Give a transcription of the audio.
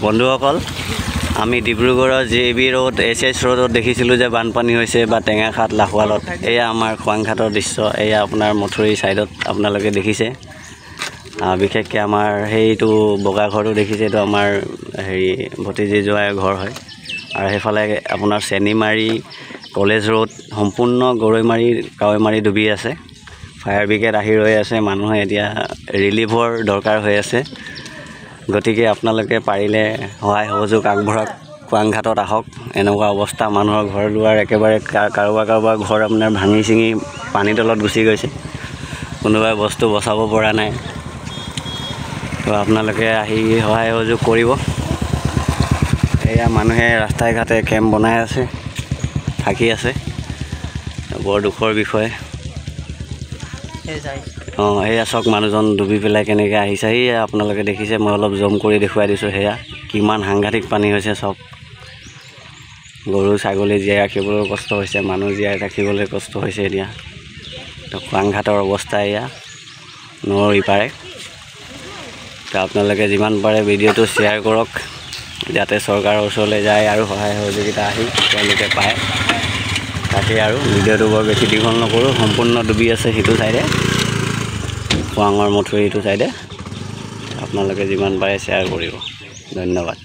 বন্ধুসকল আমি ডিব্ৰুগড়ৰ JB ৰোড SS ৰোডত দেখিছিলোঁ যে বানপানী হৈছে বা টেঙাখাট লাহোৱালত এয়া আমাৰ খোৱাংঘাটৰ দৃশ্য এয়া আপোনাৰ মথুৰী সাইডত আপোনালোকে দেখিছে বিশেষকৈ আমাৰ সেইটো বগা ঘৰটো দেখিছে এইটো আমাৰ হেৰি ভতিজী জোৱাইৰ ঘৰ হয় আৰু সেইফালে আপোনাৰ চেনিমাৰী কলেজ ৰোড সম্পূৰ্ণ গৰৈমাৰী কাৱৈমাৰী ডুবি আছে ফায়াৰ ব্ৰিগেড আহি ৰৈ আছে মানুহে এতিয়া ৰিলিফৰ দৰকাৰ হৈ আছে গতিকে আপোনালোকে পাৰিলে সহায় সহযোগ আগবঢ়াওক খোৱাংঘাটত আহক এনেকুৱা অৱস্থা মানুহৰ ঘৰ দুৱাৰ একেবাৰে কাৰোবাৰ ঘৰ আপোনাৰ ভাঙি চিঙি পানী তলত গুচি গৈছে কোনোবাই বস্তু বচাব পৰা নাই তো আপোনালোকে আহি সহায় সহযোগ কৰিব এয়া মানুহে ৰাস্তাই ঘাটে কেম্প বনাই আছে থাকি আছে বৰ দুখৰ বিষয় এয়া চাওক মানুহজন ডুবি পেলাই কেনেকৈ আহিছে সেয়া আপোনালোকে দেখিছে মই অলপ জুম কৰি দেখুৱাই দিছোঁ সেয়া কিমান সাংঘাতিক পানী হৈছে চব গৰু ছাগলী জীয়াই ৰাখিবলৈ কষ্ট হৈছে মানুহ জীয়াই ৰাখিবলৈ কষ্ট হৈছে এতিয়া তো খোৱাংঘাটৰ অৱস্থা এয়া নৈৰ ইপাৰে তো আপোনালোকে যিমান পাৰে ভিডিঅ'টো শ্বেয়াৰ কৰক যাতে চৰকাৰৰ ওচৰলৈ যায় আৰু সহায় সহযোগিতা আহি তেওঁলোকে পায় তাকে আৰু ভিডিঅ'টো বৰ বেছি দীঘল নকৰোঁ সম্পূৰ্ণ ডুবি আছে সিটো চাইডে খোৱাঙৰ মথুৰী এইটো চাইডে আপোনালোকে যিমান পাৰে শ্বেয়াৰ কৰিব ধন্যবাদ